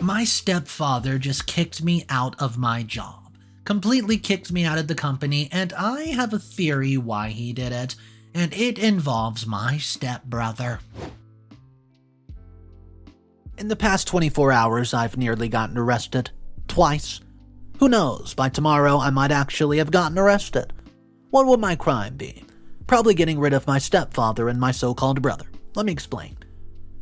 My stepfather just kicked me out of my job, completely kicked me out of the company, and I have a theory why he did it, and it involves my stepbrother. In the past 24 hours, I've nearly gotten arrested. Twice. Who knows, by tomorrow I might actually have gotten arrested. What would my crime be? Probably getting rid of my stepfather and my so-called brother. Let me explain.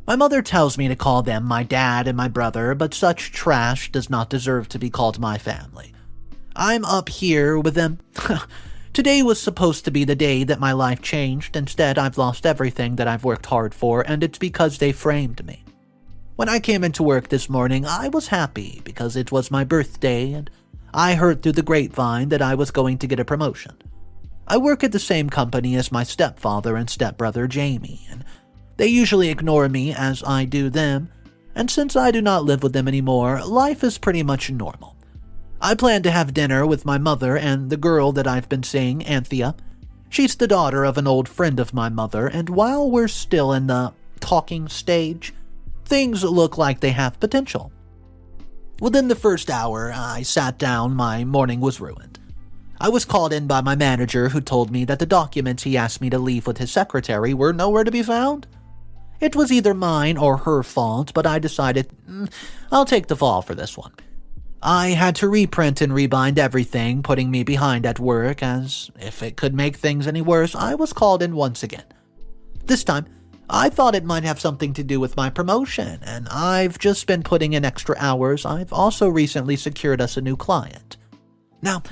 My mother tells me to call them my dad and my brother, but such trash does not deserve to be called my family. I'm up here with them. Today was supposed to be the day that my life changed. Instead, I've lost everything that I've worked hard for, and it's because they framed me. When I came into work this morning, I was happy because it was my birthday, and I heard through the grapevine that I was going to get a promotion. I work at the same company as my stepfather and stepbrother Jaime, and they usually ignore me as I do them, and since I do not live with them anymore, life is pretty much normal. I plan to have dinner with my mother and the girl that I've been seeing, Anthea. She's the daughter of an old friend of my mother, and while we're still in the talking stage, things look like they have potential. Within the first hour I sat down, my morning was ruined. I was called in by my manager, who told me that the documents he asked me to leave with his secretary were nowhere to be found. It was either mine or her fault, but I decided I'll take the fall for this one. I had to reprint and rebind everything, putting me behind at work, as if it could make things any worse, I was called in once again. This time, I thought it might have something to do with my promotion, and I've just been putting in extra hours. I've also recently secured us a new client. Now,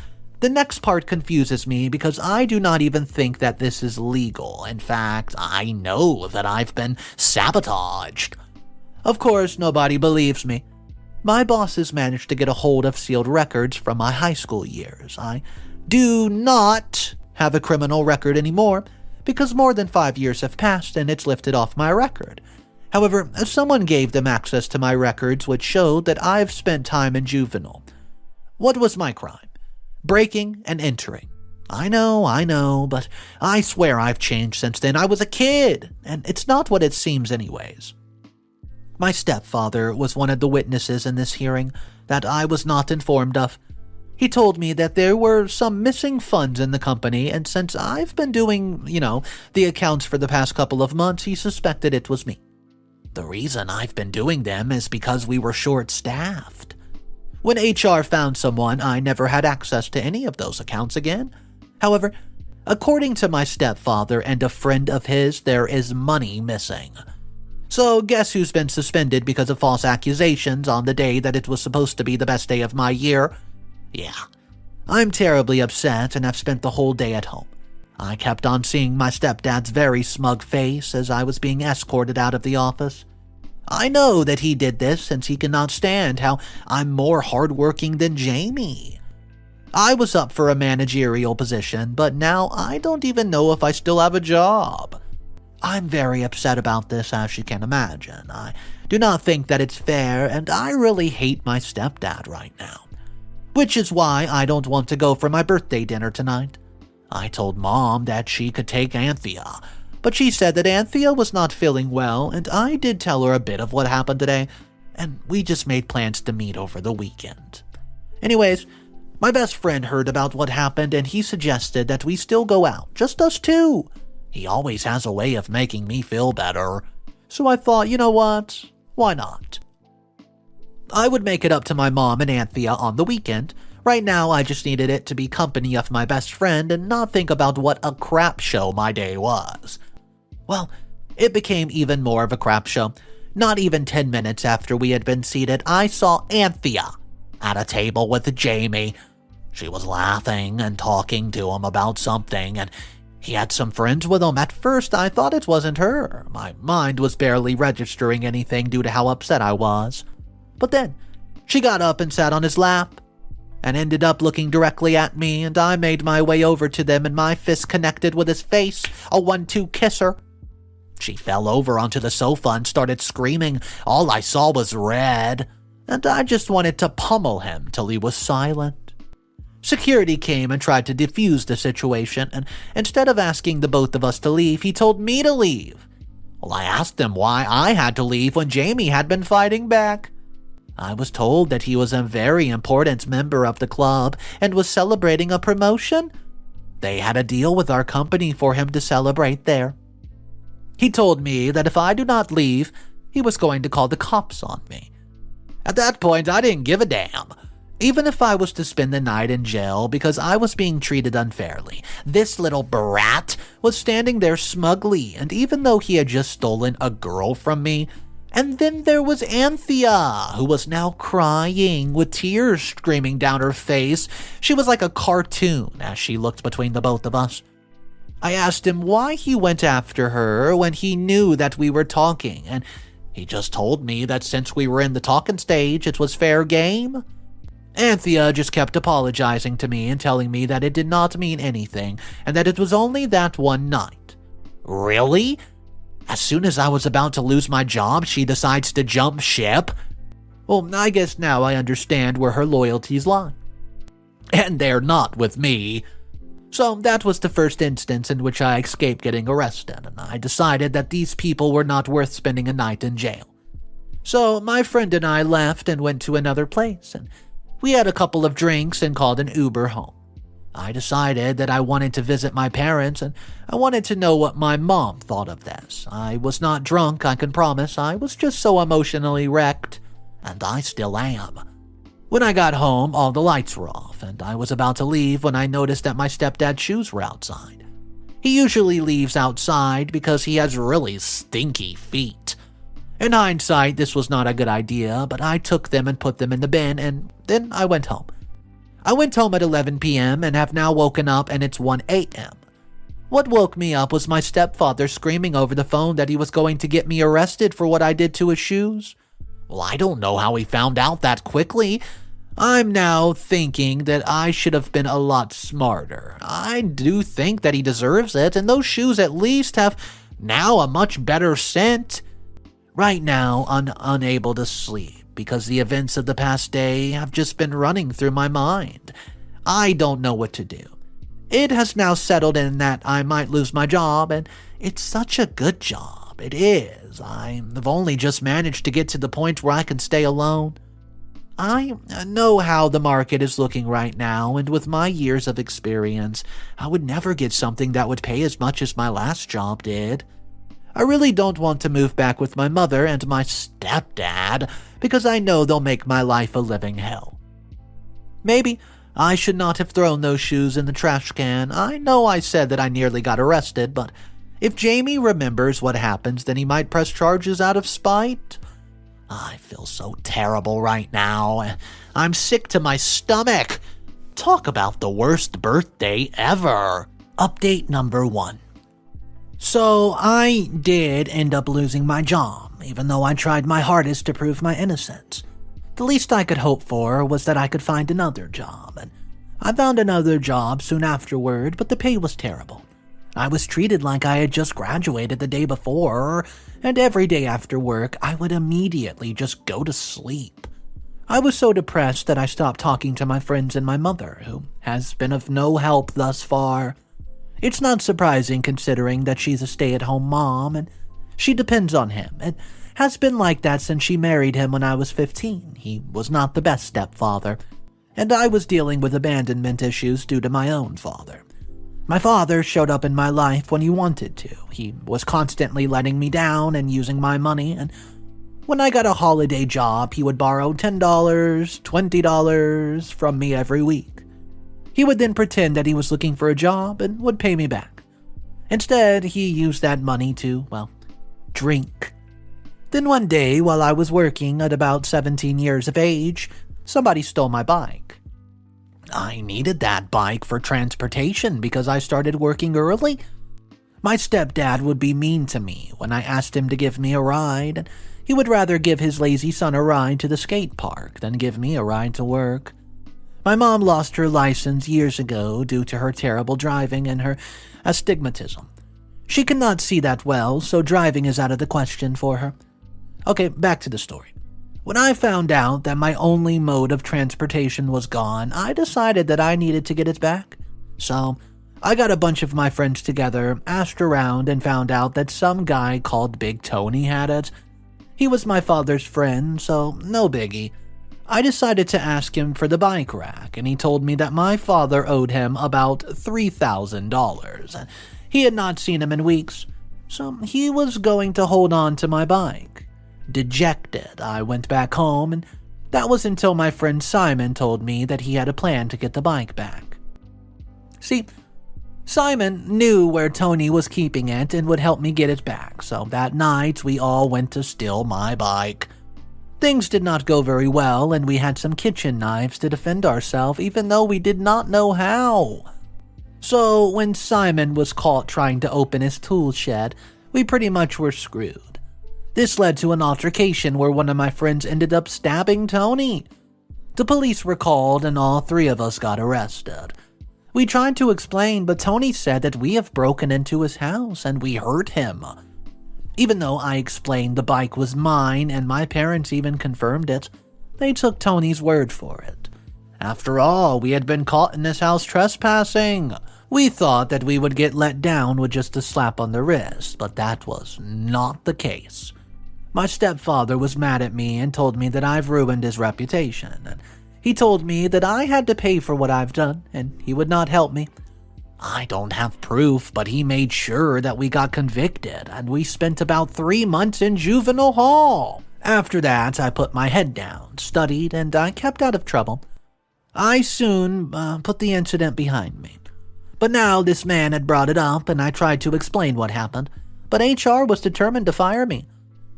the next part confuses me because I do not even think that this is legal. In fact, I know that I've been sabotaged. Of course, nobody believes me. My bosses managed to get a hold of sealed records from my high school years. I do not have a criminal record anymore because more than 5 years have passed and it's lifted off my record. However, someone gave them access to my records, which showed that I've spent time in juvenile. What was my crime? Breaking and entering. I know, but I swear I've changed since then. I was a kid, and it's not what it seems anyways. My stepfather was one of the witnesses in this hearing that I was not informed of. He told me that there were some missing funds in the company, and since I've been doing, the accounts for the past couple of months, he suspected it was me. The reason I've been doing them is because we were short-staffed. When HR found someone, I never had access to any of those accounts again. However, according to my stepfather and a friend of his, there is money missing. So guess who's been suspended because of false accusations on the day that it was supposed to be the best day of my year? Yeah, I'm terribly upset and have spent the whole day at home. I kept on seeing my stepdad's very smug face as I was being escorted out of the office. I know that he did this since he cannot stand how I'm more hardworking than Jaime. I was up for a managerial position, but now I don't even know if I still have a job. I'm very upset about this, as you can imagine. I do not think that it's fair, and I really hate my stepdad right now. Which is why I don't want to go for my birthday dinner tonight. I told Mom that she could take Anthea, but she said that Anthea was not feeling well, and I did tell her a bit of what happened today, and we just made plans to meet over the weekend. Anyways, my best friend heard about what happened, and he suggested that we still go out, just us two. He always has a way of making me feel better. So I thought, you know what? Why not? I would make it up to my mom and Anthea on the weekend. Right now, I just needed it to be company of my best friend and not think about what a crap show my day was. Well, it became even more of a crap show. Not even 10 minutes after we had been seated, I saw Anthea at a table with Jaime. She was laughing and talking to him about something, and he had some friends with him. At first, I thought it wasn't her. My mind was barely registering anything due to how upset I was. But then, she got up and sat on his lap, and ended up looking directly at me, and I made my way over to them, and my fist connected with his face, a 1-2 kisser. She fell over onto the sofa and started screaming. All I saw was red, and I just wanted to pummel him till he was silent. Security came and tried to defuse the situation, and instead of asking the both of us to leave, he told me to leave. Well, I asked him why I had to leave when Jaime had been fighting back. I was told that he was a very important member of the club and was celebrating a promotion. They had a deal with our company for him to celebrate there. He told me that if I do not leave, he was going to call the cops on me. At that point, I didn't give a damn. Even if I was to spend the night in jail because I was being treated unfairly, this little brat was standing there smugly, and even though he had just stolen a girl from me, and then there was Anthea, who was now crying with tears streaming down her face. She was like a cartoon as she looked between the both of us. I asked him why he went after her when he knew that we were talking, and he just told me that since we were in the talking stage, it was fair game. Anthea just kept apologizing to me and telling me that it did not mean anything, and that it was only that one night. Really? As soon as I was about to lose my job, she decides to jump ship? Well, I guess now I understand where her loyalties lie. And they're not with me. So that was the first instance in which I escaped getting arrested, and I decided that these people were not worth spending a night in jail. So my friend and I left and went to another place, and we had a couple of drinks and called an Uber home. I decided that I wanted to visit my parents, and I wanted to know what my mom thought of this. I was not drunk, I can promise. I was just so emotionally wrecked, and I still am. When I got home, all the lights were off, and I was about to leave when I noticed that my stepdad's shoes were outside. He usually leaves outside because he has really stinky feet. In hindsight, this was not a good idea, but I took them and put them in the bin, and then I went home. I went home at 11 p.m. and have now woken up, and it's 1 a.m. What woke me up was my stepfather screaming over the phone that he was going to get me arrested for what I did to his shoes. Well, I don't know how he found out that quickly. I'm now thinking that I should have been a lot smarter. I do think that he deserves it, and those shoes at least have now a much better scent. Right now, I'm unable to sleep because the events of the past day have just been running through my mind. I don't know what to do. It has now settled in that I might lose my job, and it's such a good job. It is. I've only just managed to get to the point where I can stay alone. I know how the market is looking right now, and with my years of experience, I would never get something that would pay as much as my last job did. I really don't want to move back with my mother and my stepdad because I know they'll make my life a living hell. Maybe I should not have thrown those shoes in the trash can. I know I said that I nearly got arrested, but if Jaime remembers what happens, then he might press charges out of spite. I feel so terrible right now. I'm sick to my stomach. Talk about the worst birthday ever. Update number 1. So I did end up losing my job, even though I tried my hardest to prove my innocence. The least I could hope for was that I could find another job, and I found another job soon afterward, but the pay was terrible. I was treated like I had just graduated the day before, and every day after work, I would immediately just go to sleep. I was so depressed that I stopped talking to my friends and my mother, who has been of no help thus far. It's not surprising considering that she's a stay-at-home mom, and she depends on him. It has been like that since she married him when I was 15. He was not the best stepfather, and I was dealing with abandonment issues due to my own father. My father showed up in my life when he wanted to. He was constantly letting me down and using my money, and when I got a holiday job, he would borrow $10, $20 from me every week. He would then pretend that he was looking for a job and would pay me back. Instead, he used that money to, drink. Then one day, while I was working at about 17 years of age, somebody stole my bike. I needed that bike for transportation because I started working early. My stepdad would be mean to me when I asked him to give me a ride, and he would rather give his lazy son a ride to the skate park than give me a ride to work. My mom lost her license years ago due to her terrible driving and her astigmatism. She cannot see that well, so driving is out of the question for her. Okay, back to the story. When I found out that my only mode of transportation was gone, I decided that I needed to get it back. So, I got a bunch of my friends together, asked around, and found out that some guy called Big Tony had it. He was my father's friend, so no biggie. I decided to ask him for the bike rack, and he told me that my father owed him about $3,000. He had not seen him in weeks, so he was going to hold on to my bike. Dejected, I went back home, and that was until my friend Simon told me that he had a plan to get the bike back. See, Simon knew where Tony was keeping it and would help me get it back, so that night we all went to steal my bike. Things did not go very well, and we had some kitchen knives to defend ourselves, even though we did not know how. So when Simon was caught trying to open his tool shed, we pretty much were screwed. This led to an altercation where one of my friends ended up stabbing Tony. The police were called and all three of us got arrested. We tried to explain, but Tony said that we have broken into his house and we hurt him. Even though I explained the bike was mine and my parents even confirmed it, they took Tony's word for it. After all, we had been caught in his house trespassing. We thought that we would get let down with just a slap on the wrist, but that was not the case. My stepfather was mad at me and told me that I've ruined his reputation, and he told me that I had to pay for what I've done, and he would not help me. I don't have proof, but he made sure that we got convicted, and we spent about 3 months in juvenile hall. After that, I put my head down, studied, and I kept out of trouble. I soon put the incident behind me. But now this man had brought it up, and I tried to explain what happened, but HR was determined to fire me.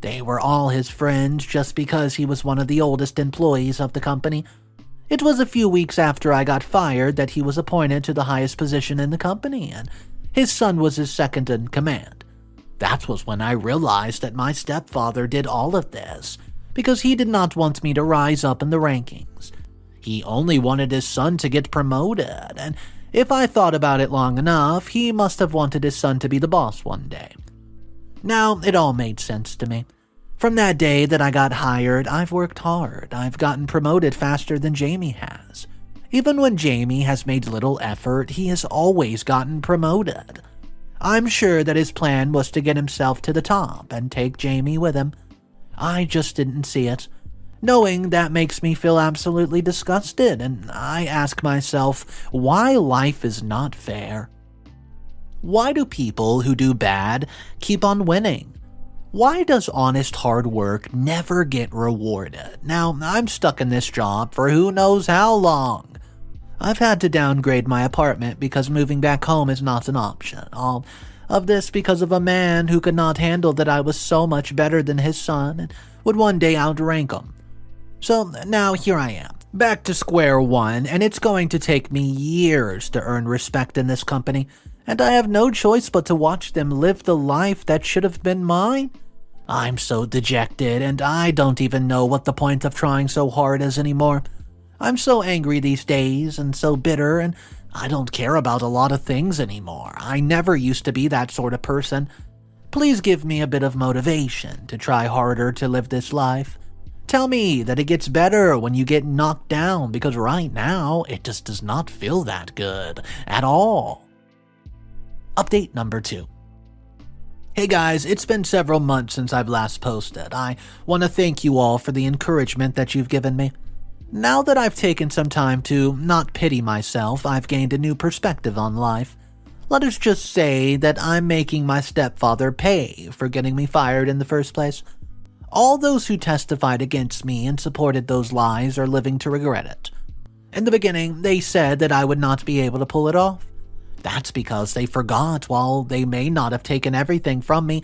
They were all his friends just because he was one of the oldest employees of the company. It was a few weeks after I got fired that he was appointed to the highest position in the company, and his son was his second in command. That was when I realized that my stepfather did all of this because he did not want me to rise up in the rankings. He only wanted his son to get promoted, and if I thought about it long enough, he must have wanted his son to be the boss one day. Now, it all made sense to me. From that day that I got hired, I've worked hard. I've gotten promoted faster than Jaime has. Even when Jaime has made little effort, he has always gotten promoted. I'm sure that his plan was to get himself to the top and take Jaime with him. I just didn't see it. Knowing that makes me feel absolutely disgusted, and I ask myself why life is not fair. Why do people who do bad keep on winning? Why does honest hard work never get rewarded? Now, I'm stuck in this job for who knows how long. I've had to downgrade my apartment because moving back home is not an option. All of this because of a man who could not handle that I was so much better than his son and would one day outrank him. So now here I am, back to square one, and it's going to take me years to earn respect in this company, and I have no choice but to watch them live the life that should have been mine. I'm so dejected, and I don't even know what the point of trying so hard is anymore. I'm so angry these days, and so bitter, and I don't care about a lot of things anymore. I never used to be that sort of person. Please give me a bit of motivation to try harder to live this life. Tell me that it gets better when you get knocked down, because right now, it just does not feel that good at all. Update number 2. Hey guys, it's been several months since I've last posted. I want to thank you all for the encouragement that you've given me. Now that I've taken some time to not pity myself, I've gained a new perspective on life. Let us just say that I'm making my stepfather pay for getting me fired in the first place. All those who testified against me and supported those lies are living to regret it. In the beginning, they said that I would not be able to pull it off. That's because they forgot while they may not have taken everything from me,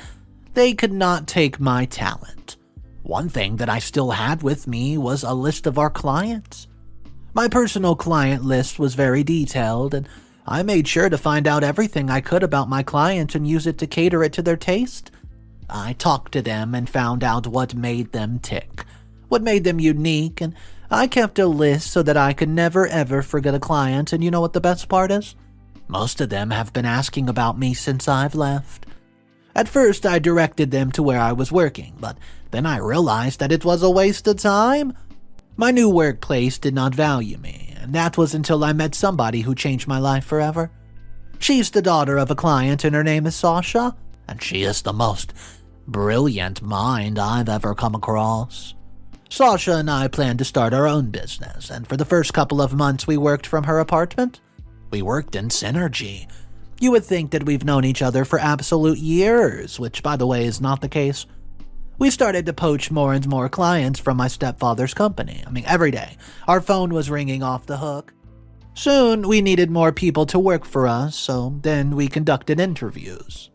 they could not take my talent. One thing that I still had with me was a list of our clients. My personal client list was very detailed, and I made sure to find out everything I could about my clients and use it to cater it to their taste. I talked to them and found out what made them tick, what made them unique, and I kept a list so that I could never ever forget a client, and you know what the best part is? Most of them have been asking about me since I've left. At first, I directed them to where I was working, but then I realized that it was a waste of time. My new workplace did not value me, and that was until I met somebody who changed my life forever. She's the daughter of a client, and her name is Sasha, and she is the most brilliant mind I've ever come across. Sasha and I planned to start our own business, and for the first couple of months we worked from her apartment. We worked in synergy. You would think that we've known each other for absolute years, which, by the way, is not the case. We started to poach more and more clients from my stepfather's company. Every day. Our phone was ringing off the hook. Soon, we needed more people to work for us, so then we conducted interviews.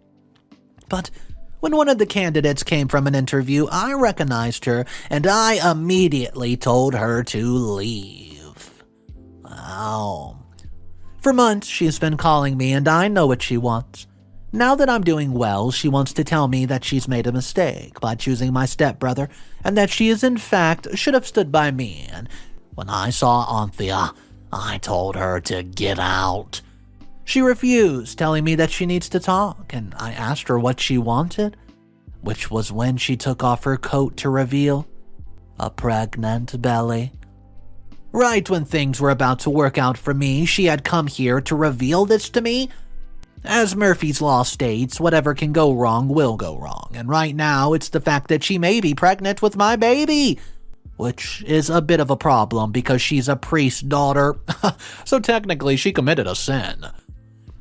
But when one of the candidates came from an interview, I recognized her, and I immediately told her to leave. Wow. For months, she's been calling me, and I know what she wants. Now that I'm doing well, she wants to tell me that she's made a mistake by choosing my stepbrother, and that she is in fact should have stood by me, and when I saw Anthea, I told her to get out. She refused, telling me that she needs to talk, and I asked her what she wanted, which was when she took off her coat to reveal a pregnant belly. Right when things were about to work out for me, she had come here to reveal this to me. As Murphy's Law states, whatever can go wrong will go wrong, and right now it's the fact that she may be pregnant with my baby, which is a bit of a problem because she's a priest's daughter, so technically she committed a sin.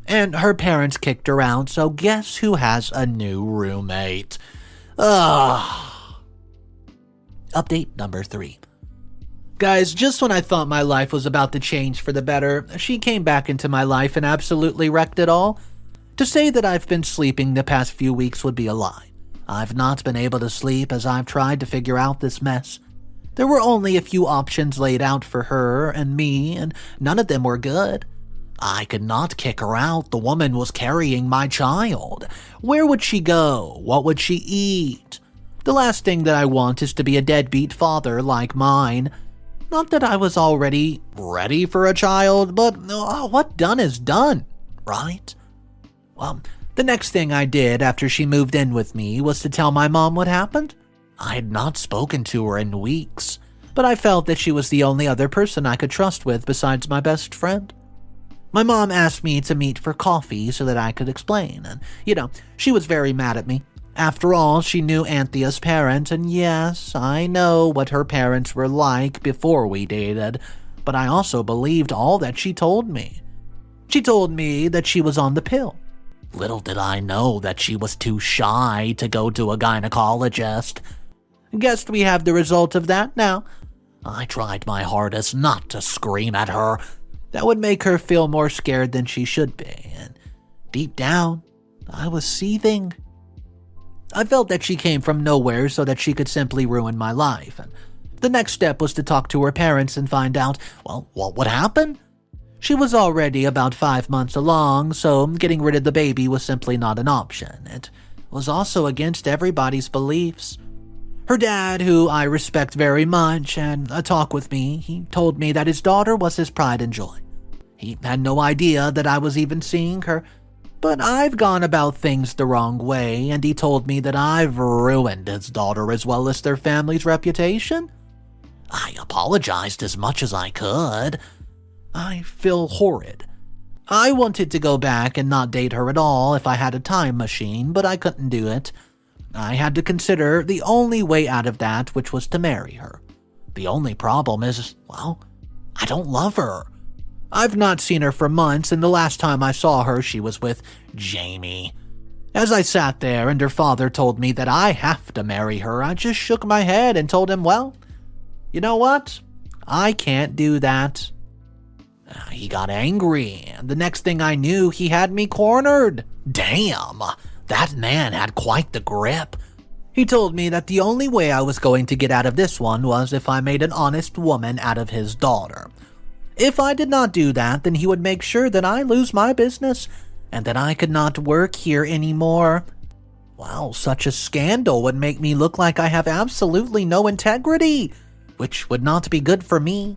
And her parents kicked her out, so guess who has a new roommate? Update number 3. Guys, just when I thought my life was about to change for the better, she came back into my life and absolutely wrecked it all. To say that I've been sleeping the past few weeks would be a lie. I've not been able to sleep as I've tried to figure out this mess. There were only a few options laid out for her and me, and none of them were good. I could not kick her out. The woman was carrying my child. Where would she go? What would she eat? The last thing that I want is to be a deadbeat father like mine. Not that I was already ready for a child, but what done is done, right? Well, the next thing I did after she moved in with me was to tell my mom what happened. I had not spoken to her in weeks, but I felt that she was the only other person I could trust with besides my best friend. My mom asked me to meet for coffee so that I could explain, and, she was very mad at me. After all, she knew Anthea's parents, and yes, I know what her parents were like before we dated, but I also believed all that she told me. She told me that she was on the pill. Little did I know that she was too shy to go to a gynecologist. Guess we have the result of that now. I tried my hardest not to scream at her. That would make her feel more scared than she should be, and deep down, I was seething. I felt that she came from nowhere so that she could simply ruin my life, and the next step was to talk to her parents and find out, what would happen? She was already about 5 months along, so getting rid of the baby was simply not an option. It was also against everybody's beliefs. Her dad, who I respect very much, had a talk with me. He told me that his daughter was his pride and joy. He had no idea that I was even seeing her, but I've gone about things the wrong way, and he told me that I've ruined his daughter as well as their family's reputation. I apologized as much as I could. I feel horrid. I wanted to go back and not date her at all if I had a time machine, but I couldn't do it. I had to consider the only way out of that, which was to marry her. The only problem is, I don't love her. I've not seen her for months, and the last time I saw her, she was with Jaime. As I sat there and her father told me that I have to marry her, I just shook my head and told him, you know what? I can't do that. He got angry, and the next thing I knew, he had me cornered. Damn, that man had quite the grip. He told me that the only way I was going to get out of this one was if I made an honest woman out of his daughter. If I did not do that, then he would make sure that I lose my business, and that I could not work here anymore. Such a scandal would make me look like I have absolutely no integrity, which would not be good for me.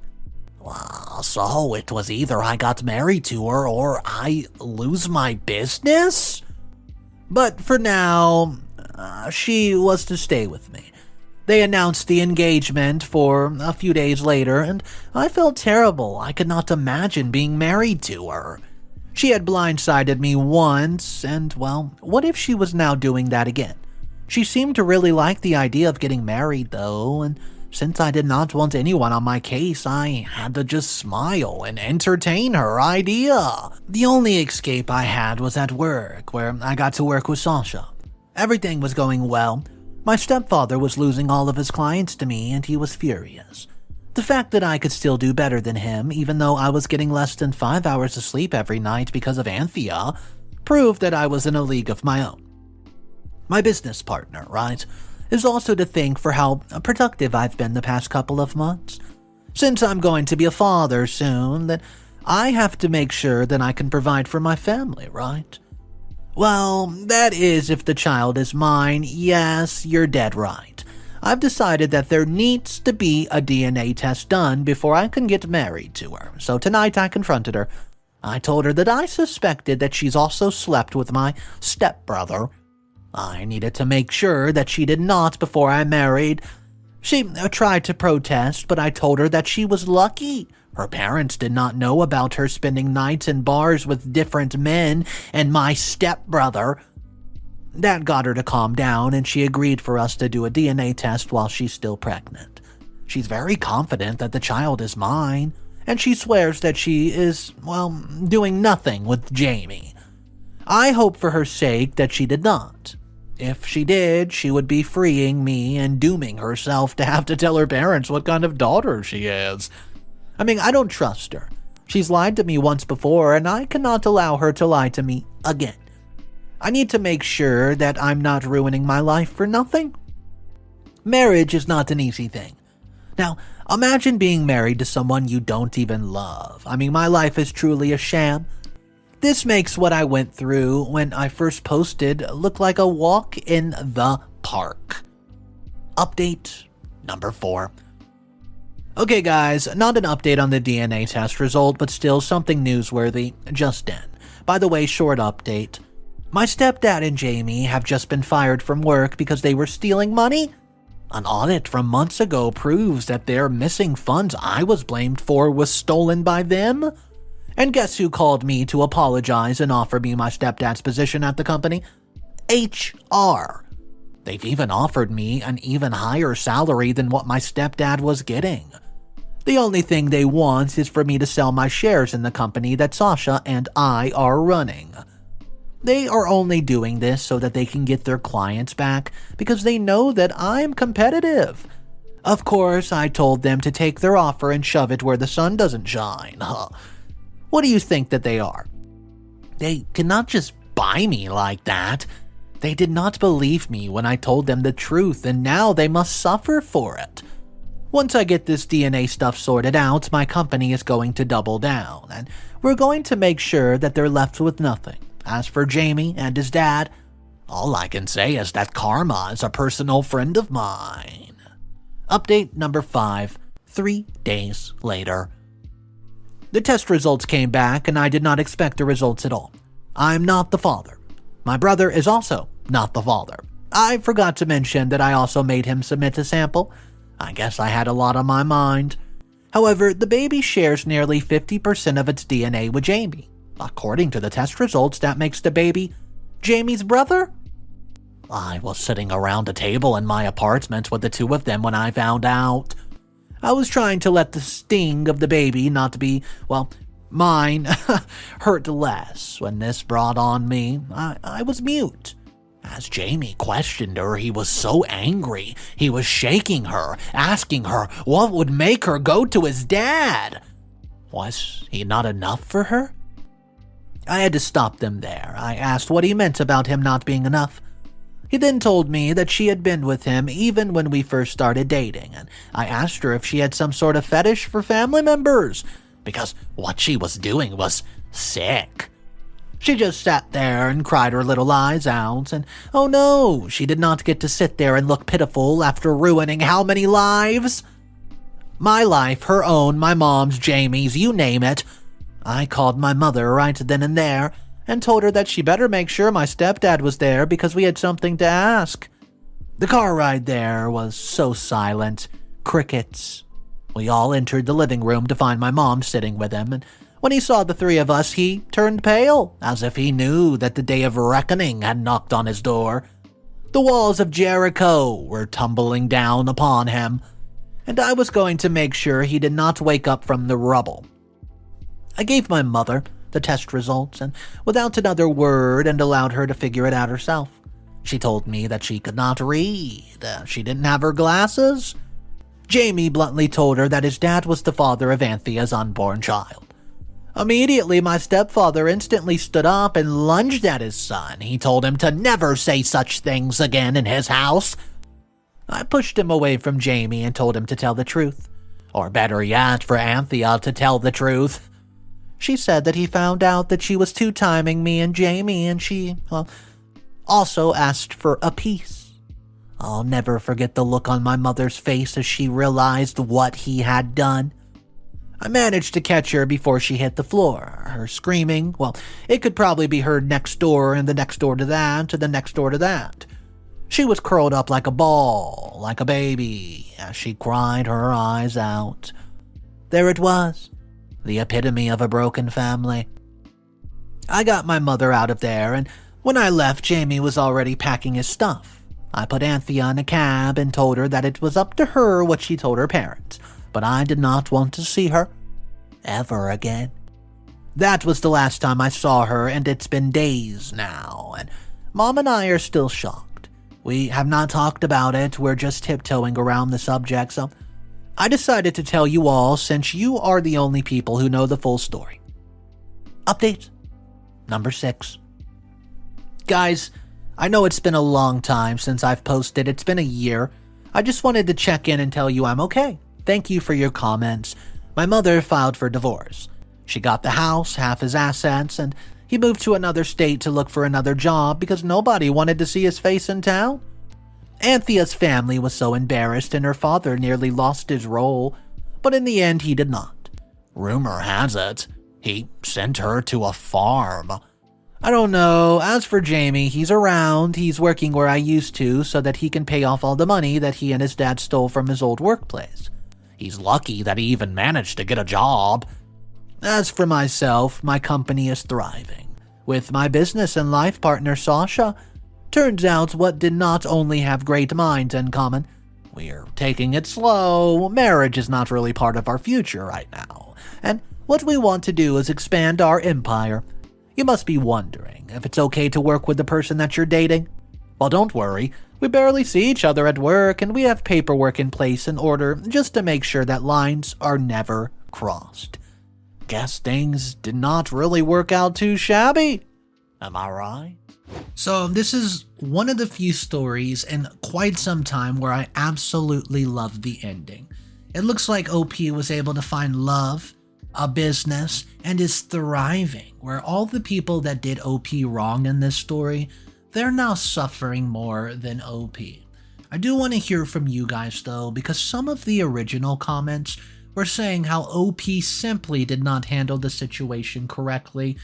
So it was either I got married to her or I lose my business? But for now, she was to stay with me. They announced the engagement for a few days later, and I felt terrible. I could not imagine being married to her. She had blindsided me once, and what if she was now doing that again? She seemed to really like the idea of getting married, though, and Since I did not want anyone on my case, I had to just smile and entertain her idea. The only escape I had was at work, where I got to work with Sasha. Everything was going well. My stepfather was losing all of his clients to me, and he was furious. The fact that I could still do better than him, even though I was getting less than 5 hours of sleep every night because of Anthea, proved that I was in a league of my own. My business partner, right, is also to thank for how productive I've been the past couple of months. Since I'm going to be a father soon, that I have to make sure that I can provide for my family, right? Well, that is if the child is mine. Yes, you're dead right. I've decided that there needs to be a DNA test done before I can get married to her. So tonight I confronted her. I told her that I suspected that she's also slept with my stepbrother. I needed to make sure that she did not before I married. She tried to protest, but I told her that she was lucky. Her parents did not know about her spending nights in bars with different men and my stepbrother. That got her to calm down, and she agreed for us to do a DNA test while she's still pregnant. She's very confident that the child is mine, and she swears that she is, doing nothing with Jaime. I hope for her sake that she did not. If she did, she would be freeing me and dooming herself to have to tell her parents what kind of daughter she is. I don't trust her. She's lied to me once before, and I cannot allow her to lie to me again. I need to make sure that I'm not ruining my life for nothing. Marriage is not an easy thing. Now, imagine being married to someone you don't even love. My life is truly a sham. This makes what I went through when I first posted look like a walk in the park. Update number 4. Okay guys, not an update on the DNA test result, but still something newsworthy just in. By the way, short update. My stepdad and Jaime have just been fired from work because they were stealing money. An audit from months ago proves that their missing funds I was blamed for was stolen by them. And guess who called me to apologize and offer me my stepdad's position at the company? HR. They've even offered me an even higher salary than what my stepdad was getting. The only thing they want is for me to sell my shares in the company that Sasha and I are running. They are only doing this so that they can get their clients back because they know that I'm competitive. Of course, I told them to take their offer and shove it where the sun doesn't shine. What do you think that they are? They cannot just buy me like that. They did not believe me when I told them the truth, and now they must suffer for it. Once I get this DNA stuff sorted out, my company is going to double down, and we're going to make sure that they're left with nothing. As for Jaime and his dad, all I can say is that Karma is a personal friend of mine. Update number 5, 3 days later. The test results came back, and I did not expect the results at all. I'm not the father. My brother is also not the father. I forgot to mention that I also made him submit a sample. I guess I had a lot on my mind. However, the baby shares nearly 50% of its DNA with Jaime. According to the test results, that makes the baby Jaime's brother? I was sitting around a table in my apartment with the two of them when I found out. I was trying to let the sting of the baby not be, mine, hurt less when this brought on me. I was mute. As Jaime questioned her, he was so angry. He was shaking her, asking her what would make her go to his dad. Was he not enough for her? I had to stop them there. I asked what he meant about him not being enough. He then told me that she had been with him even when we first started dating, and I asked her if she had some sort of fetish for family members, because what she was doing was sick. She just sat there and cried her little eyes out, and oh no, she did not get to sit there and look pitiful after ruining how many lives? My life, her own, my mom's, Jaime's, you name it. I called my mother right then and there and told her that she better make sure my stepdad was there because we had something to ask. The car ride there was so silent. Crickets. We all entered the living room to find my mom sitting with him, and when he saw the three of us, he turned pale, as if he knew that the day of reckoning had knocked on his door. The walls of Jericho were tumbling down upon him. and I was going to make sure he did not wake up from the rubble. I gave my mother the test results and without another word and allowed her to figure it out herself. She told me that she could not read. She didn't have her glasses. Jaime bluntly told her that his dad was the father of Anthea's unborn child. Immediately, my stepfather instantly stood up and lunged at his son. He told him to never say such things again in his house. I pushed him away from Jaime and told him to tell the truth. Or better yet, for Anthea to tell the truth. She said that he found out that she was two-timing me and Jaime, and she, also asked for a piece. I'll never forget the look on my mother's face as she realized what he had done. I managed to catch her before she hit the floor. Her screaming, it could probably be heard next door and the next door to that to the next door to that. She was curled up like a ball, like a baby, as she cried her eyes out. There it was, the epitome of a broken family. I got my mother out of there, and when I left, Jaime was already packing his stuff. I put Anthea in a cab and told her that it was up to her what she told her parents, but I did not want to see her ever again. That was the last time I saw her, and it's been days now, and Mom and I are still shocked. We have not talked about it, we're just tiptoeing around the subject, so I decided to tell you all since you are the only people who know the full story. Update number 6. Guys, I know it's been a long time since I've posted. It's been a year. I just wanted to check in and tell you I'm okay. Thank you for your comments. My mother filed for divorce. She got the house, half his assets, and he moved to another state to look for another job because nobody wanted to see his face in town. Anthea's family was so embarrassed and her father nearly lost his role, but in the end he did not. Rumor has it, he sent her to a farm. I don't know. As for Jaime, he's around. He's working where I used to so that he can pay off all the money that he and his dad stole from his old workplace. He's lucky that he even managed to get a job. As for myself, my company is thriving. With my business and life partner Sasha, turns out what did not only have great minds in common. We're taking it slow. Marriage is not really part of our future right now. And what we want to do is expand our empire. You must be wondering if it's okay to work with the person that you're dating. Well, don't worry. We barely see each other at work, and we have paperwork in place in order just to make sure that lines are never crossed. Guess things did not really work out too shabby. Am I right? So this is one of the few stories in quite some time where I absolutely love the ending. It looks like OP was able to find love, a business, and is thriving, where all the people that did OP wrong in this story, they're now suffering more than OP. I do want to hear from you guys though, because some of the original comments were saying how OP simply did not handle the situation correctly.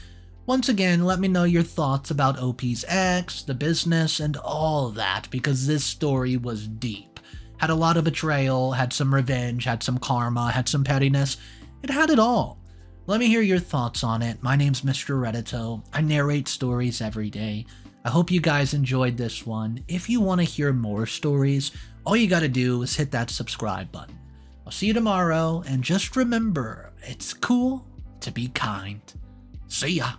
Once again, let me know your thoughts about OP's ex, the business, and all that, because this story was deep. Had a lot of betrayal, had some revenge, had some karma, had some pettiness. It had it all. Let me hear your thoughts on it. My name's Mr. Reddito. I narrate stories every day. I hope you guys enjoyed this one. If you want to hear more stories, all you gotta do is hit that subscribe button. I'll see you tomorrow, and just remember, it's cool to be kind. See ya.